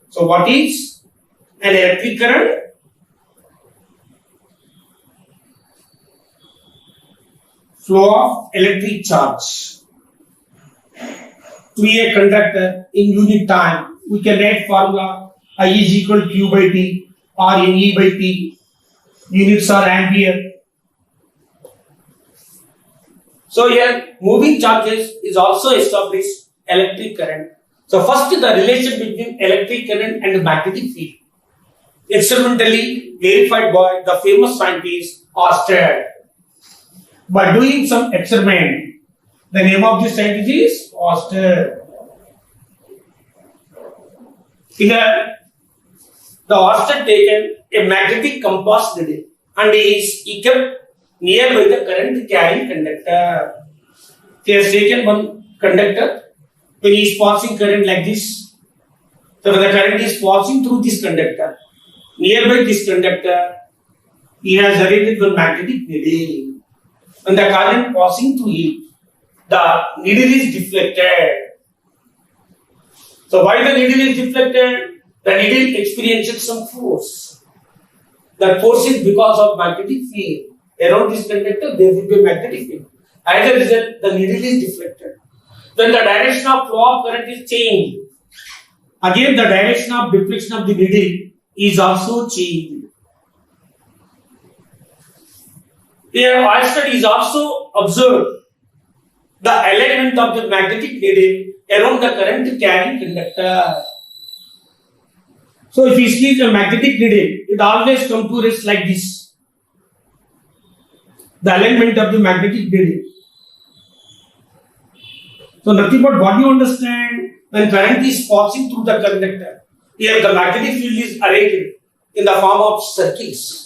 So what is an electric current? Flow of electric charge through a conductor in unit time. We can write formula I is equal to Q by T or NE by T. Units are ampere. So here moving charges is also established electric current. So first the relation between electric current and magnetic field. Experimentally verified by the famous scientist Oersted. By doing some experiment, the name of the scientist is Oersted. Here, the Oersted taken a magnetic compass needle and he kept nearby the current carrying conductor. He has taken one conductor. When he is passing current like this, so when the current is passing through this conductor, nearby this conductor, he has arranged one magnetic needle. When the current passing through it, the needle is deflected. So why the needle is deflected? The needle experiences some force. That force is because of magnetic field. Around this conductor, there will be a magnetic field. As a result, the needle is deflected. When the direction of flow of current is changed, again the direction of deflection of the needle is also changed. Here, Oersted is also observed the alignment of the magnetic needle around the current carrying conductor. So, if you see the magnetic needle, it always comes to rest like this. The alignment of the magnetic needle. So, nothing but what you understand when current is passing through the conductor. Here, the magnetic field is arranged in the form of circles.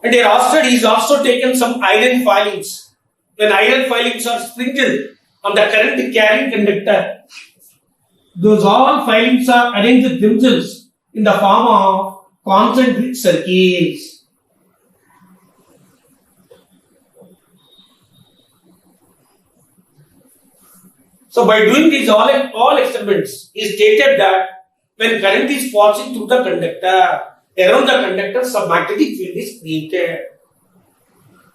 And here Oersted is also taken some iron filings. When iron filings are sprinkled on the current carrying conductor, those all filings are arranged themselves in the form of concentric circles. So by doing these all experiments, it is stated that when current is passing through the conductor, around the conductor, some magnetic field is created.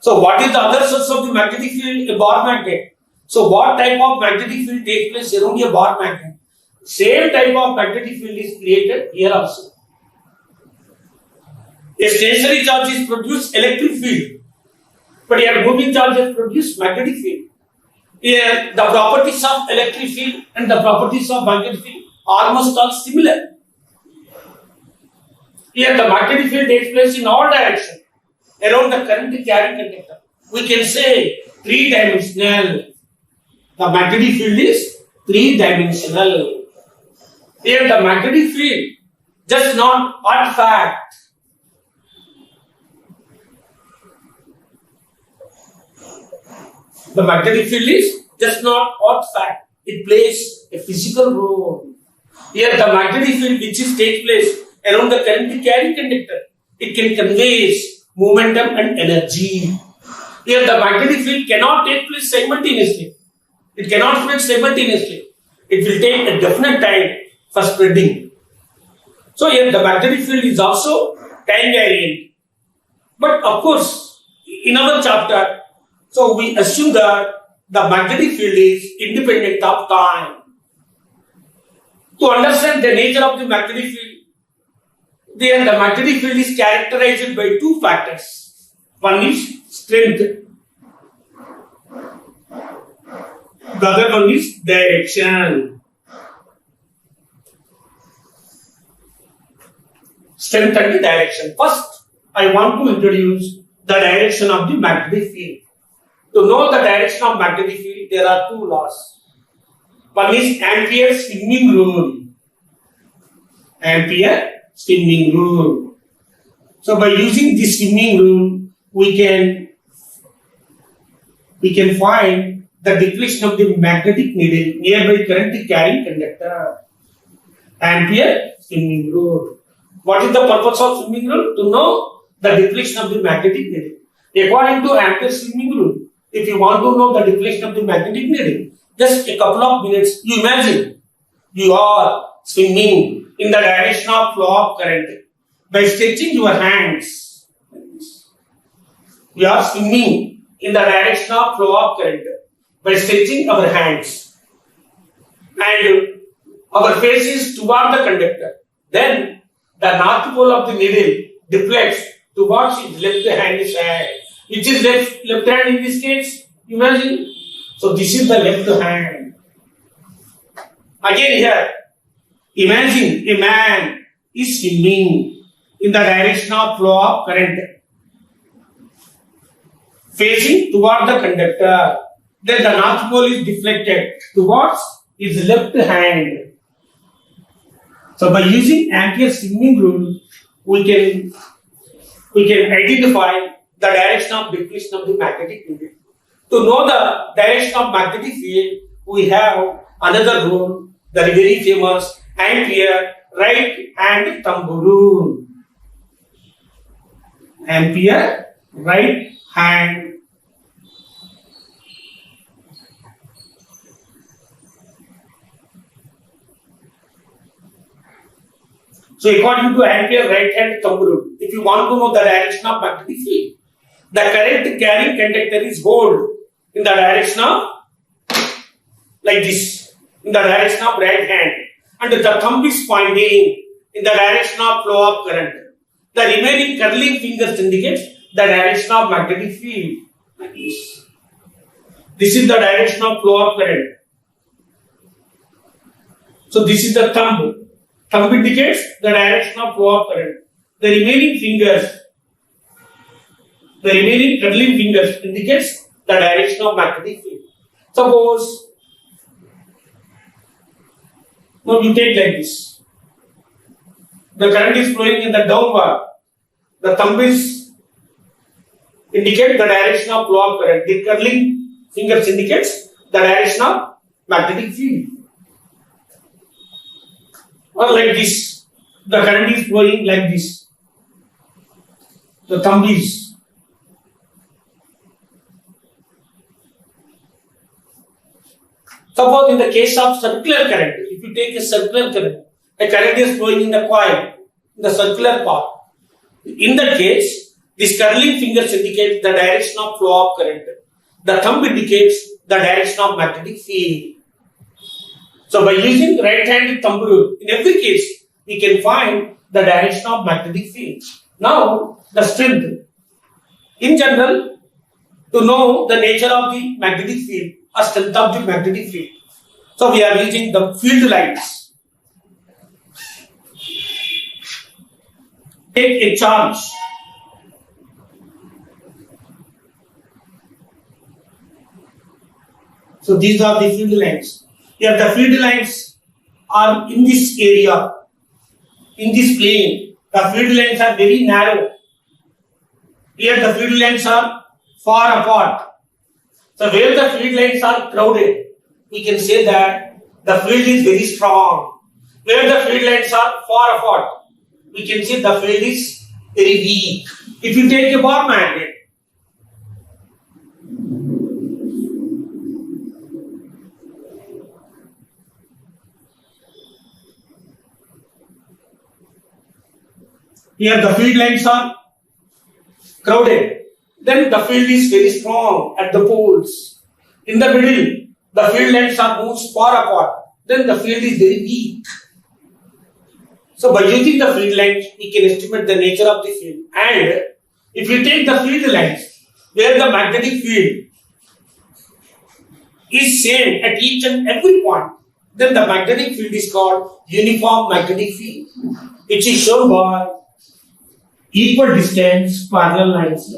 So what is the other source of the magnetic field? A bar magnet. So what type of magnetic field takes place around a bar magnet? Same type of magnetic field is created here also. A stationary charge is produced electric field, but here moving charge is produced magnetic field. Here the properties of electric field and the properties of magnetic field almost are similar. Here the magnetic field takes place in all directions around the current carrying conductor. We can say three-dimensional. The magnetic field is three-dimensional. Here the magnetic field just not artifact. The magnetic field is just not artifact. It plays a physical role. Here the magnetic field which is takes place around the current carrying conductor, it can convey momentum and energy. Here the magnetic field cannot take place simultaneously. It cannot spread simultaneously. It will take a definite time for spreading. So here the magnetic field is also time variant. But of course, in our chapter, so we assume that the magnetic field is independent of time. To understand the nature of the magnetic field, then the magnetic field is characterized by two factors. One is strength. The other one is direction. Strength and the direction. First, I want to introduce the direction of the magnetic field. To know the direction of magnetic field, there are two laws. One is Ampere's swinging rule. Ampere swinging rule. So by using this swinging rule, we can find the deflection of the magnetic needle nearby current carrying conductor. Ampere swinging rule. What is the purpose of swinging rule? To know the deflection of the magnetic needle. According to Ampere's swinging rule, if you want to know the deflection of the magnetic needle, just a couple of minutes, you imagine you are swimming in the direction of flow of current by stretching your hands. We are swimming in the direction of flow of current by stretching our hands, and our face is toward the conductor. Then the north pole of the needle deflects towards its left hand side. Which is left hand in this case? Imagine. So this is the left hand. Again here, imagine a man is swimming in the direction of flow of current, facing toward the conductor. Then the north pole is deflected towards his left hand. So by using Ampere's swimming rule, we can identify the direction of deflection of the magnetic field. To know the direction of magnetic field, we have another rule, the very famous Ampere right hand thumb rule. Ampere right hand. So according to Ampere right hand thumb rule, if you want to know the direction of magnetic field, the current carrying conductor is held in the direction of like this, in the direction of right hand, and the thumb is pointing in the direction of flow of current. The remaining curling fingers indicates the direction of magnetic field. Like this. This is the direction of flow of current. So this is the thumb. Thumb indicates the direction of flow of current. The remaining curling fingers indicates the direction of magnetic field. Suppose, now you take like this. The current is flowing in the downward. The thumb is indicate the direction of flow of current. The curling fingers indicates the direction of magnetic field. Or like this, the current is flowing like this. The thumb is. Suppose in the case of circular current, if you take a circular current, a current is flowing in the coil, in the circular path. In that case, these curling fingers indicate the direction of flow of current. The thumb indicates the direction of magnetic field. So by using right-handed thumb rule, in every case, we can find the direction of magnetic field. Now, the strength. In general, to know the nature of the magnetic field or strength of the magnetic field, so we are using the field lines. Take a charge. So these are the field lines. Here the field lines are in this area, in this plane. The field lines are very narrow. Here the field lines are far apart. So where the field lines are crowded, we can say that the field is very strong. Where the field lines are far apart, we can say the field is very weak. If you take a bar magnet, here the field lines are crowded, then the field is very strong at the poles. In the middle, the field lines are moved far apart, then the field is very weak. So by using the field lines, we can estimate the nature of the field. And if we take the field lines where the magnetic field is same at each and every point, then the magnetic field is called uniform magnetic field, which is shown by equal distance parallel lines.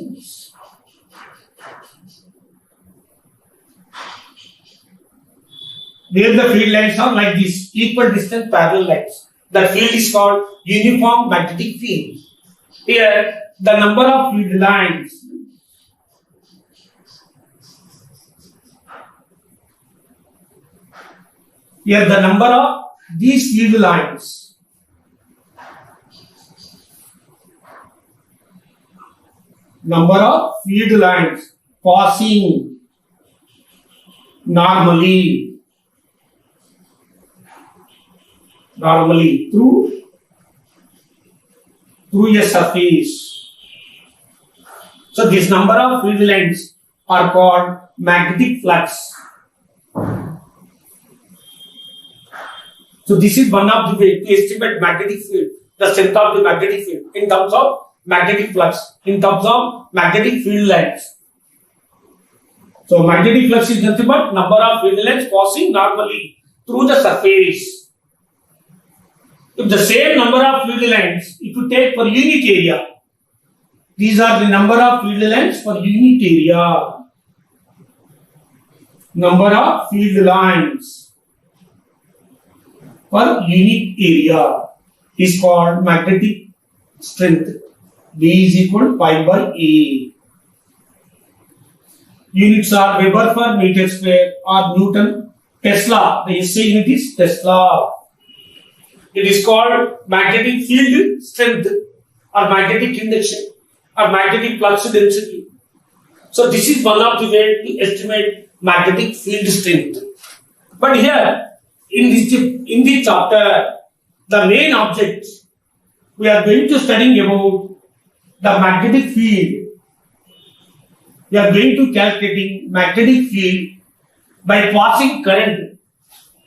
Where the field lines are like this, equal distance parallel lines, the field is called uniform magnetic field. Here, the number of field lines here the number of these field lines passing normally through a surface. So this number of field lines are called magnetic flux. So this is one of the way to estimate magnetic field, the strength of the magnetic field in terms of magnetic flux, in terms of magnetic field lines. So magnetic flux is nothing but number of field lines passing normally through the surface. If the same number of field lines, if you take for unit area, these are the number of field lines for unit area. Number of field lines per unit area is called magnetic strength. B is equal to pi by A. Units are Weber per meter square or Newton. Tesla, the SI unit is Tesla. It is called magnetic field strength or magnetic induction or magnetic flux density. So this is one of the ways to estimate magnetic field strength. But here in this chapter, the main object we are going to study about the magnetic field. We are going to calculating magnetic field by passing current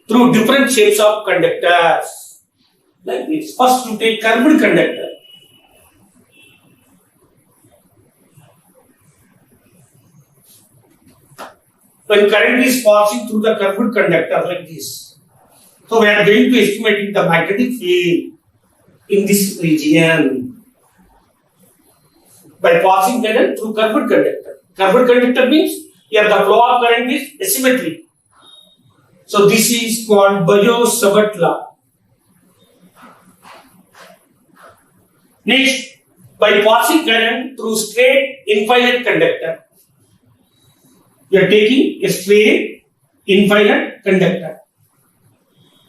through different shapes of conductors. Like this. First, you take curved conductor. When current is passing through the curved conductor like this, so we are going to estimate the magnetic field in this region by passing current through curved conductor. Curved conductor means here the flow of current is asymmetric. So this is called Biot-Savart law. Next, by passing current through straight infinite conductor, we are taking a straight infinite conductor.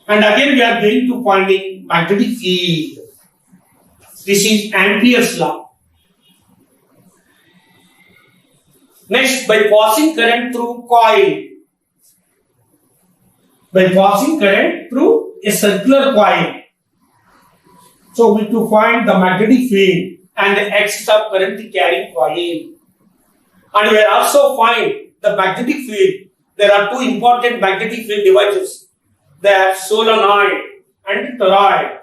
And again we are going to finding magnetic field. This is Ampere's law. Next, by passing current through coil. By passing current through a circular coil. So we to find the magnetic field and the axis of current carrying coil. And we also find the magnetic field. There are two important magnetic field devices. They are solenoid and toroid.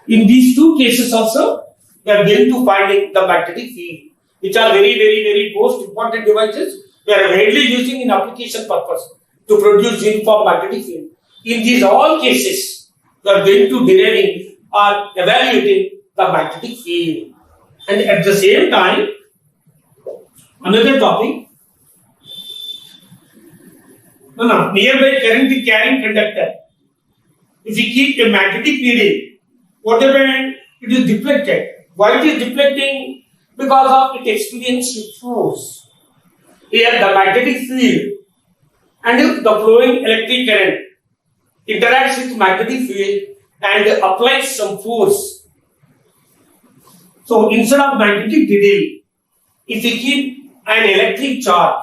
In these two cases also, we are going to finding the magnetic field, which are very most important devices. We are mainly using in application purpose to produce uniform magnetic field. In these all cases, we are going to deriving or evaluating the magnetic field. And at the same time, another topic, nearby current carrying conductor. If we keep a magnetic needle, whatever it is deflected. Why it is deflecting? Because of it experiencing force. Here the magnetic field and the flowing electric current interacts with magnetic field and applies some force. So instead of magnetic needle, if we keep an electric charge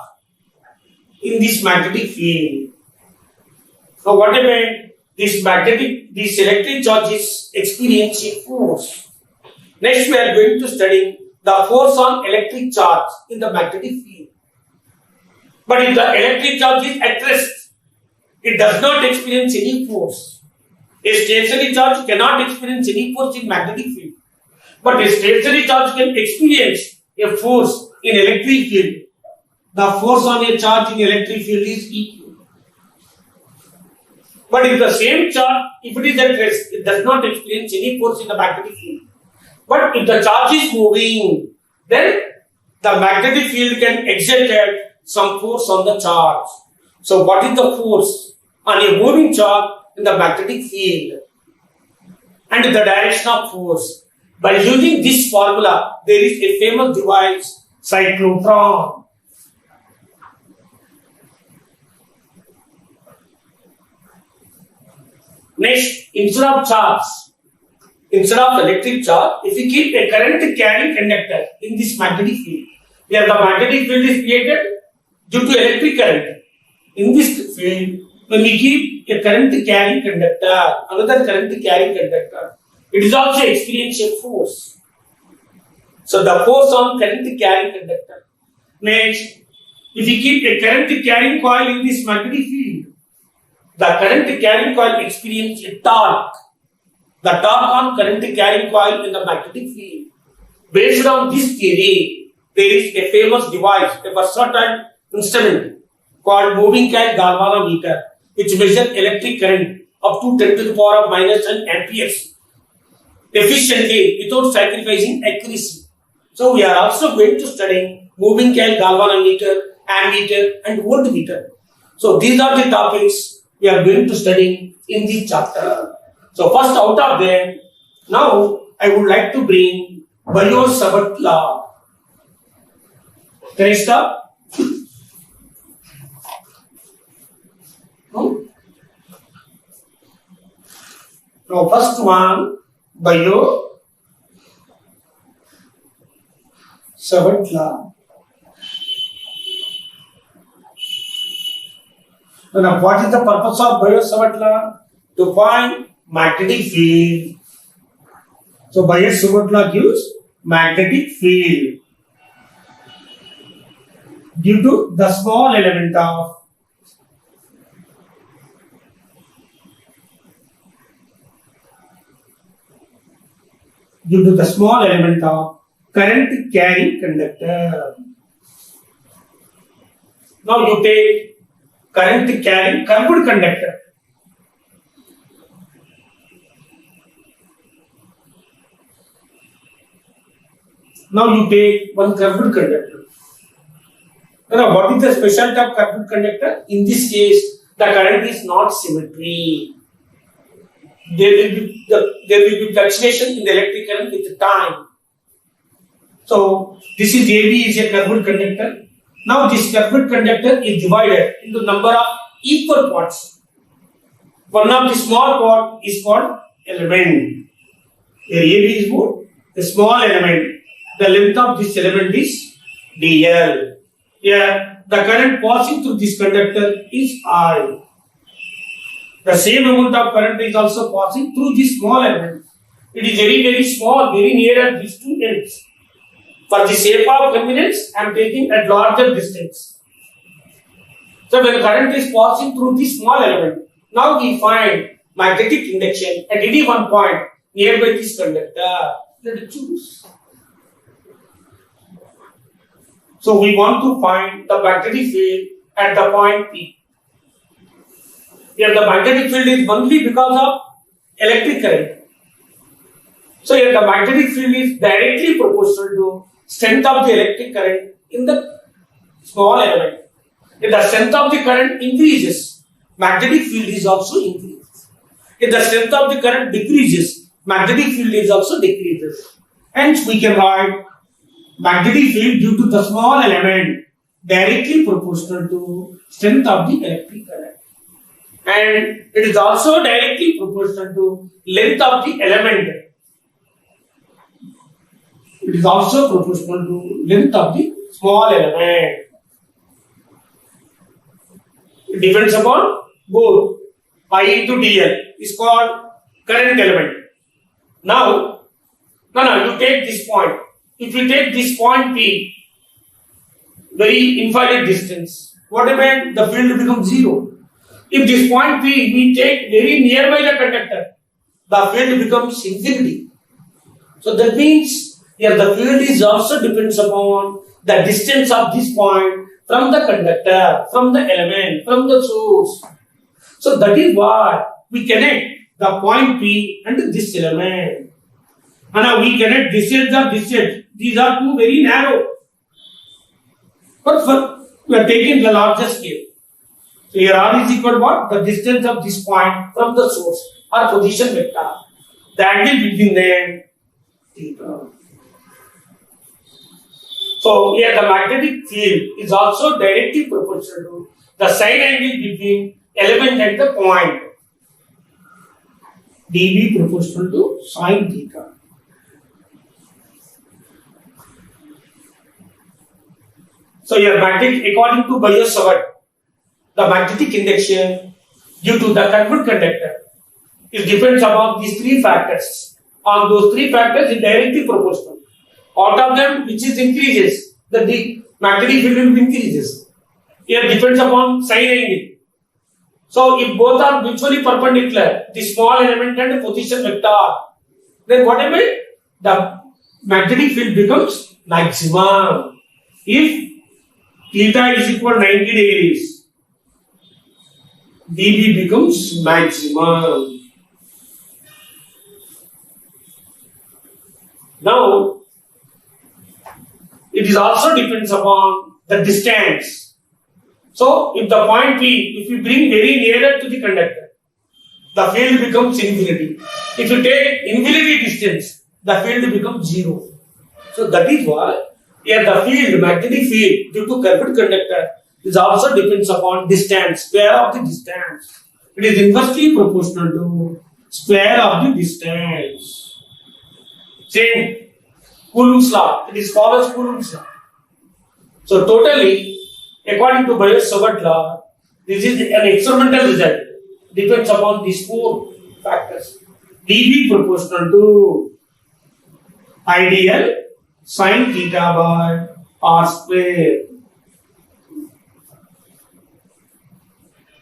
in this magnetic field, so whatever this electric charge is experiencing force. Next, we are going to study the force on electric charge in the magnetic field. But if the electric charge is at rest, it does not experience any force. A stationary charge cannot experience any force in magnetic field. But a stationary charge can experience a force in electric field. The force on a charge in electric field is equal. But if the same charge, if it is at rest, it does not experience any force in the magnetic field. But if the charge is moving, then the magnetic field can exert some force on the charge. So what is the force on a moving charge in the magnetic field? And the direction of force. By using this formula, there is a famous device, cyclotron. Next, instead of charge, instead of electric charge, if we keep a current carrying conductor in this magnetic field, Here the magnetic field is created due to electric current. In this field, when we keep a current carrying conductor, another current carrying conductor, it is also experiencing a force. So the force on current carrying conductor. Next, if we keep a current carrying coil in this magnetic field, the current carrying coil experiences a torque. The torque on current carrying coil in the magnetic field. Based on this theory, there is a famous device, a versatile instrument called moving coil galvanometer, which measures electric current up to 10 to the power of minus 10 amperes efficiently without sacrificing accuracy. So we are also going to study moving coil galvanometer, ammeter and voltmeter. So these are the topics we are going to study in this chapter. So first out of them, now I would like to bring Biot-Savart law. Can I stop? No? Now first one, Biot-Savart law. Now what is the purpose of Biot-Savart law? To find magnetic field. So Biot-Savart law gives magnetic field due to the small element of current carrying conductor. Now you take current carrying curved conductor. Now you take one curved conductor. Now what is the specialty of curved conductor? In this case, the current is not symmetry. There will be fluctuation in the electric current with time. So this is AB is a curved conductor. Now this curved conductor is divided into number of equal parts. One of the small part is called element. Here AB is what? The small element. The length of this element is dl. Here the current passing through this conductor is I. The same amount of current is also passing through this small element. It is very small, very near these two ends. For the sake of convenience, I am taking at larger distance. So when current is passing through this small element, now we find magnetic induction at any one point nearby this conductor. Let us choose. So we want to find the magnetic field at the point P. Here the magnetic field is only because of electric current. So here the magnetic field is directly proportional to strength of the electric current in the small element. If the strength of the current increases, magnetic field is also increases. If the strength of the current decreases, magnetic field is also decreases. Hence we can write magnetic field due to the small element directly proportional to strength of the electric current. And it is also directly proportional to length of the element. It is also proportional to length of the small element. It depends upon both. I into dl is called current element. Now, you take this point. If you take this point P, very infinite distance, what happened? The field becomes zero. If this point P we take very nearby the conductor, the field becomes infinity. So that means here the field is also depends upon the distance of this point from the conductor, from the element, from the source. So that is why we connect the point P and this element. And now we connect this edge or this edge. These are two very narrow. But we are taking the larger scale. So here R is equal to what? The distance of this point from the source or position vector. The angle between them theta. So here the magnetic field is also directly proportional to the side angle between element and the point. dB proportional to sine theta. So your magnetic, according to Biot-Savart, the magnetic induction due to the curved conductor it depends upon these three factors. On those three factors, it directly proportional. Out of them, which is increases, the magnetic field will increases. Here depends upon sine angle. So if both are mutually perpendicular, the small element and the position vector, then what happens? The magnetic field becomes maximum. If theta is equal to 90 degrees, dB becomes maximum. Now, it is also depends upon the distance. So, if the point P, if you bring very nearer to the conductor, the field becomes infinity. If you take infinity distance, the field becomes zero. So, that is why here the field, magnetic field, due to curved conductor, is also depends upon distance, square of the distance. It is inversely proportional to square of the distance. Same Coulomb's law, it is follows Coulomb's law. So totally, according to Biot-Savart law, this is an experimental result. Depends upon these four factors. dB proportional to ideal sin theta by r square.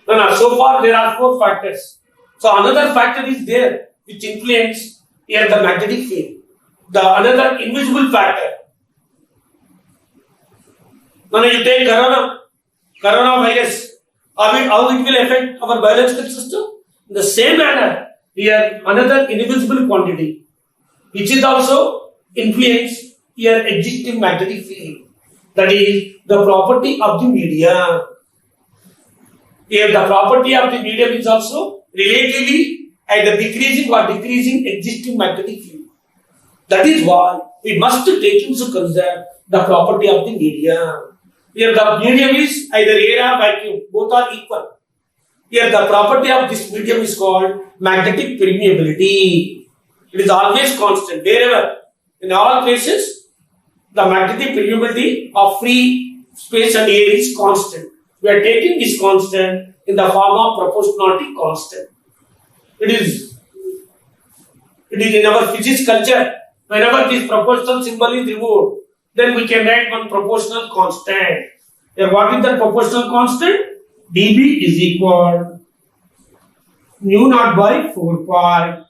Now, so far there are four factors. So another factor is there which influence here the magnetic field. The another invisible factor. Now you take coronavirus, how it will affect our biological system? In the same manner, here another invisible quantity, which is also influence here existing magnetic field. That is the property of the medium. Here the property of the medium is also relatively either decreasing or decreasing existing magnetic field. That is why we must take into consider the property of the medium. Here the medium is either air or vacuum, both are equal. Here the property of this medium is called magnetic permeability. It is always constant, wherever, in all cases, the magnetic permeability of free space and air is constant. We are taking this constant in the form of proportionality constant. It is in our physics culture. Whenever this proportional symbol is removed, then we can write one proportional constant. Here, what is the proportional constant? dB is equal mu naught by 4 pi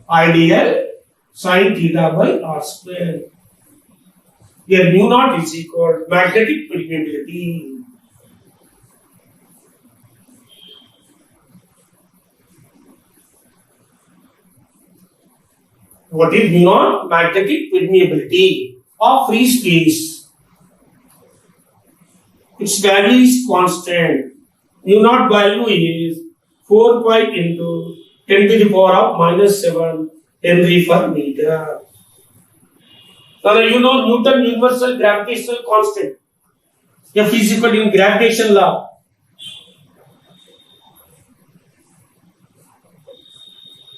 ideal sin theta by r square. Here, mu naught is equal magnetic permeability. What is mu naught? Magnetic permeability of free space. Its value is constant. Mu naught value is 4 pi into 10 to the power of minus 7 Henry per meter. Now you know Newton universal gravitational constant. F is equal in gravitation law.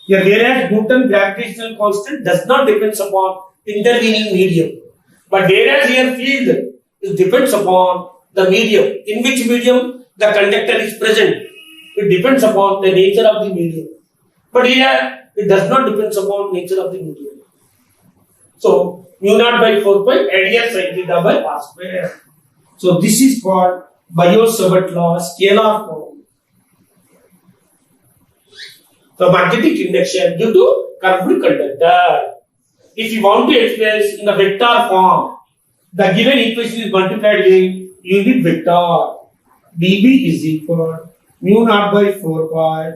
Here, whereas Newton gravitational constant does not depend upon intervening medium, but whereas here field it depends upon the medium, in which medium the conductor is present. It depends upon the nature of the medium, but here it does not depend upon nature of the medium. So mu naught by 4 pi ideal sin theta by r square. So this is called Biot-Savart law, scalar form. The magnetic induction due to curved conductor. If you want to express in the vector form, the given equation is multiplied with unit vector. dB is equal mu naught by 4 pi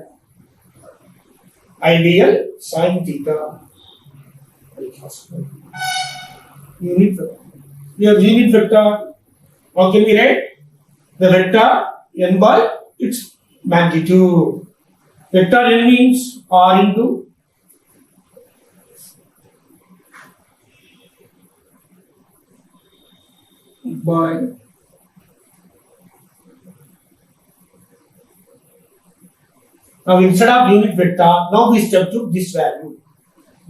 ideal sin theta. Unit vector. Here unit vector. How can we write? The vector n by its magnitude. Vector n means r into by now instead of unit vector, now we substitute this value.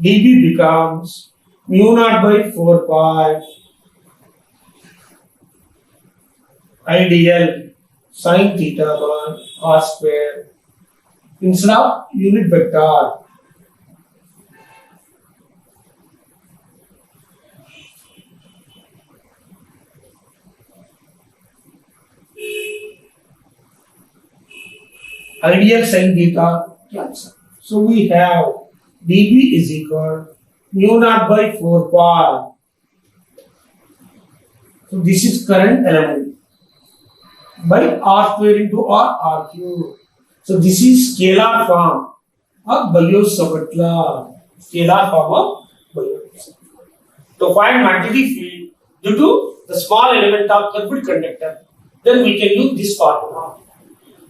dB becomes mu naught by 4 pi ideal sin theta upon cos square instead of unit vector. Ideal sin theta cancel. So we have dB is equal mu naught by 4 pi. So this is current element by R square into R cube. So this is scalar form of Biot-Savart. Scalar form of Biot-Savart. To find magnetic field due to the small element of curved conductor, then we can use this formula.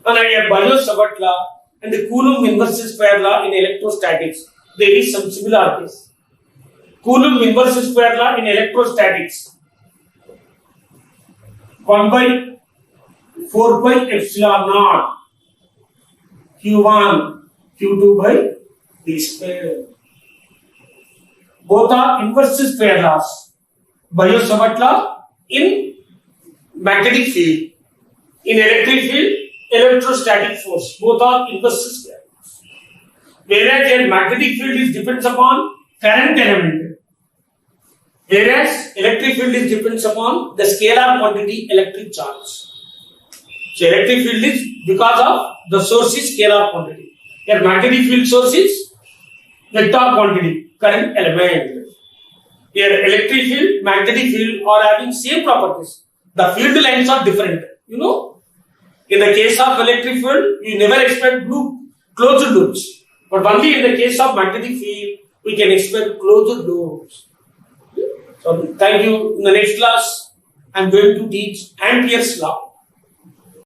And I have Biot-Savart law and the Coulomb inverse square law in electrostatics. There is some similarities. Coulomb inverse square law in electrostatics. 1 by 4 pi epsilon naught Q1 Q2 by D square. Both are inverse square laws. Biot-Savart law in magnetic field, in electric field, electrostatic force. Both are inverse square laws. Whereas your magnetic field is depends upon current element. Whereas electric field is depends upon the scalar quantity electric charge. So electric field is because of the source is scalar quantity. Your magnetic field source is vector quantity, current element. Your electric field, magnetic field are having same properties. The field lines are different. You know, in the case of electric field, you never expect closed loops. But only in the case of magnetic field, we can expect closed loops. So thank you. In the next class, I am going to teach Ampere's law.